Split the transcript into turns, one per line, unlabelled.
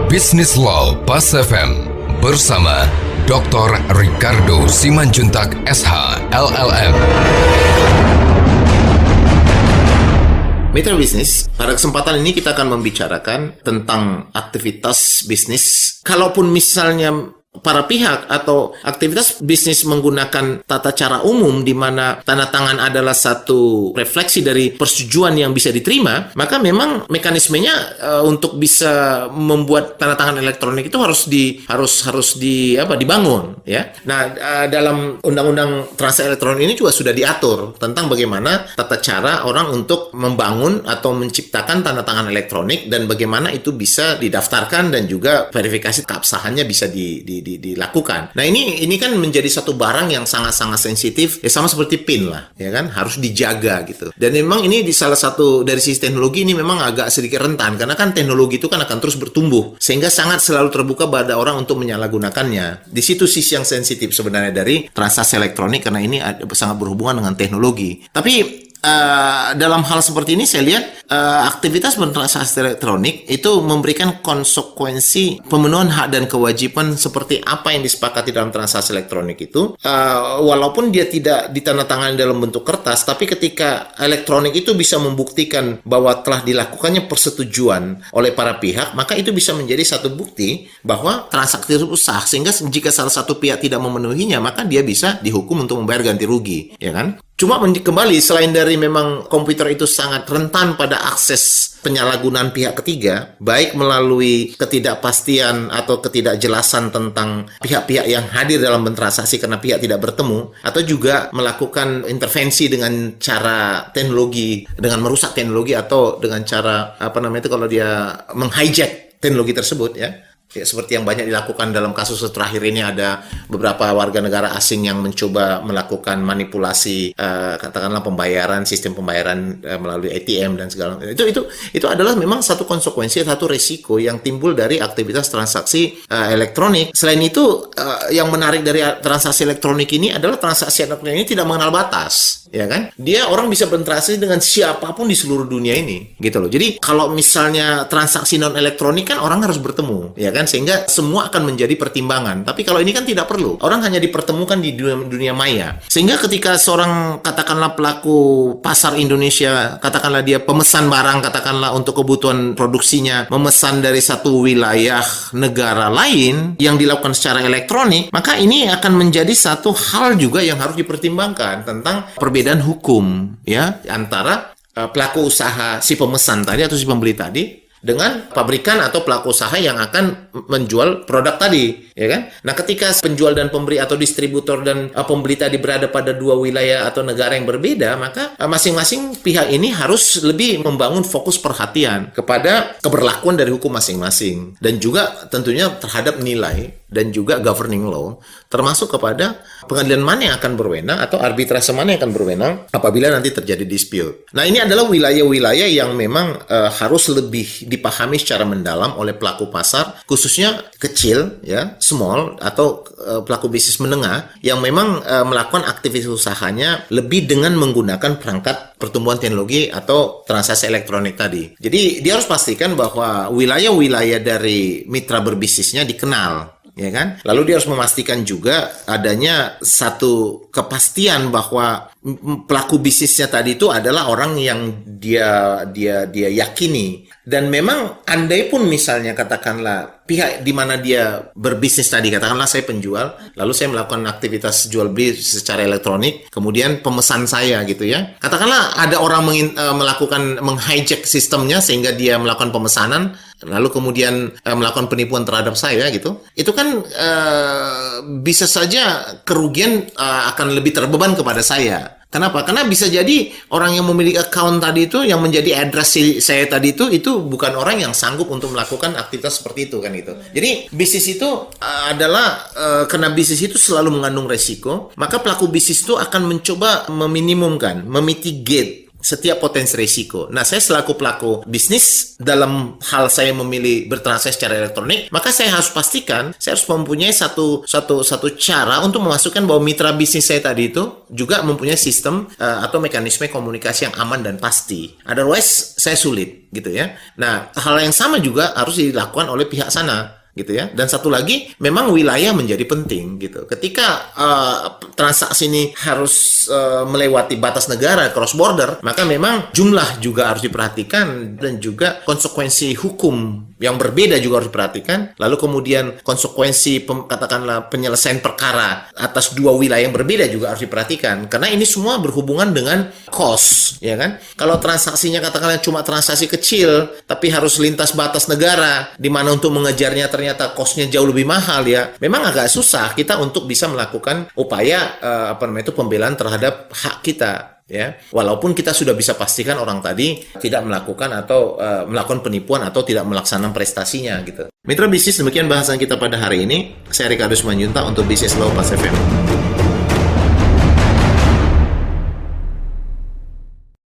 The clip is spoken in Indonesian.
Business Law Pas FM bersama Dr. Ricardo Simanjuntak SH LLM.
Mitra bisnis, pada kesempatan ini kita akan membicarakan tentang aktivitas bisnis. Kalaupun misalnya para pihak atau aktivitas bisnis menggunakan tata cara umum di mana tanda tangan adalah satu refleksi dari persetujuan yang bisa diterima, maka memang mekanismenya untuk bisa membuat tanda tangan elektronik itu harus dibangun, ya. Nah, dalam undang-undang transaksi elektronik ini juga sudah diatur tentang bagaimana tata cara orang untuk membangun atau menciptakan tanda tangan elektronik dan bagaimana itu bisa didaftarkan dan juga verifikasi keabsahannya bisa dilakukan. Nah, ini kan menjadi satu barang yang sangat-sangat sensitif, ya sama seperti PIN lah, ya kan, harus dijaga gitu. Dan memang ini di salah satu dari sisi teknologi ini memang agak sedikit rentan karena kan teknologi itu kan akan terus bertumbuh sehingga sangat selalu terbuka pada orang untuk menyalahgunakannya. Di situ sisi yang sensitif sebenarnya dari transaksi elektronik karena ini sangat berhubungan dengan teknologi. Tapi dalam hal seperti ini saya lihat aktivitas bertransaksi elektronik itu memberikan konsekuensi pemenuhan hak dan kewajiban seperti apa yang disepakati dalam transaksi elektronik itu, walaupun dia tidak ditandatangani dalam bentuk kertas, tapi ketika elektronik itu bisa membuktikan bahwa telah dilakukannya persetujuan oleh para pihak, maka itu bisa menjadi satu bukti bahwa transaksi tersebut sah, sehingga jika salah satu pihak tidak memenuhinya maka dia bisa dihukum untuk membayar ganti rugi, ya kan? Cuma kembali, selain dari memang komputer itu sangat rentan pada akses penyalahgunaan pihak ketiga, baik melalui ketidakpastian atau ketidakjelasan tentang pihak-pihak yang hadir dalam bertransaksi karena pihak tidak bertemu, atau juga melakukan intervensi dengan cara teknologi, dengan merusak teknologi atau dengan cara kalau dia menghijack teknologi tersebut, ya. Ya, seperti yang banyak dilakukan dalam kasus terakhir ini, ada beberapa warga negara asing yang mencoba melakukan manipulasi katakanlah pembayaran, sistem pembayaran melalui ATM dan segala macam. Itu adalah memang satu konsekuensi, satu resiko yang timbul dari aktivitas transaksi elektronik. Selain itu, yang menarik dari transaksi elektronik ini adalah transaksi elektronik ini tidak mengenal batas, ya kan? Dia orang bisa bertransaksi dengan siapapun di seluruh dunia ini, gitu loh. Jadi kalau misalnya transaksi non elektronik kan orang harus bertemu, ya kan? Sehingga semua akan menjadi pertimbangan. Tapi kalau ini kan tidak perlu. Orang hanya dipertemukan di dunia maya. Sehingga ketika seorang katakanlah pelaku pasar Indonesia, katakanlah dia pemesan barang, katakanlah untuk kebutuhan produksinya, memesan dari satu wilayah negara lain yang dilakukan secara elektronik, maka ini akan menjadi satu hal juga yang harus dipertimbangkan tentang perbedaan hukum, ya, antara pelaku usaha si pemesan tadi atau si pembeli tadi dengan pabrikan atau pelaku usaha yang akan menjual produk tadi, ya kan? Nah, ketika penjual dan pembeli atau distributor dan pembeli tadi berada pada dua wilayah atau negara yang berbeda, maka masing-masing pihak ini harus lebih membangun fokus perhatian kepada keberlakuan dari hukum masing-masing dan juga tentunya terhadap nilai dan juga governing law, termasuk kepada pengadilan mana yang akan berwenang atau arbitrase mana yang akan berwenang apabila nanti terjadi dispute. Nah, ini adalah wilayah-wilayah yang memang harus lebih dipahami secara mendalam oleh pelaku pasar, khususnya kecil, ya, small, atau pelaku bisnis menengah yang memang melakukan aktivitas usahanya lebih dengan menggunakan perangkat pertumbuhan teknologi atau transaksi elektronik tadi. Jadi dia harus pastikan bahwa wilayah-wilayah dari mitra berbisnisnya dikenal, ya kan? Lalu dia harus memastikan juga adanya satu kepastian bahwa pelaku bisnisnya tadi itu adalah orang yang dia yakini. Dan memang andai pun misalnya katakanlah pihak di mana dia berbisnis tadi, katakanlah saya penjual, lalu saya melakukan aktivitas jual beli secara elektronik, kemudian pemesan saya gitu, ya. Katakanlah ada orang melakukan menghijack sistemnya sehingga dia melakukan pemesanan, lalu kemudian melakukan penipuan terhadap saya gitu. Itu kan bisa saja kerugian akan lebih terbeban kepada saya. Kenapa? Karena bisa jadi orang yang memiliki account tadi itu, yang menjadi address saya tadi itu bukan orang yang sanggup untuk melakukan aktivitas seperti itu kan gitu. Jadi bisnis itu adalah karena bisnis itu selalu mengandung resiko, maka pelaku bisnis itu akan mencoba meminimumkan, memitigate setiap potensi risiko. Nah, saya selaku pelaku bisnis dalam hal saya memilih bertransaksi secara elektronik, maka saya harus pastikan saya harus mempunyai satu cara untuk memasukkan bahwa mitra bisnis saya tadi itu juga mempunyai sistem atau mekanisme komunikasi yang aman dan pasti. Otherwise, saya sulit gitu ya. Nah, hal yang sama juga harus dilakukan oleh pihak sana. Gitu ya. Dan satu lagi, memang wilayah menjadi penting gitu. Ketika transaksi ini harus melewati batas negara, cross border, maka memang jumlah juga harus diperhatikan dan juga konsekuensi hukum yang berbeda juga harus diperhatikan. Lalu kemudian konsekuensi katakanlah penyelesaian perkara atas dua wilayah yang berbeda juga harus diperhatikan. Karena ini semua berhubungan dengan cost, ya kan? Kalau transaksinya katakanlah cuma transaksi kecil, tapi harus lintas batas negara, di mana untuk mengejarnya ternyata cost-nya jauh lebih mahal ya. Memang agak susah kita untuk bisa melakukan upaya pembelaan terhadap hak kita. Ya, walaupun kita sudah bisa pastikan orang tadi tidak melakukan atau melakukan penipuan atau tidak melaksanakan prestasinya gitu. Mitra bisnis, demikian bahasan kita pada hari ini. Saya Ricardo Simanjuntak untuk Bisnis Law Pas FM.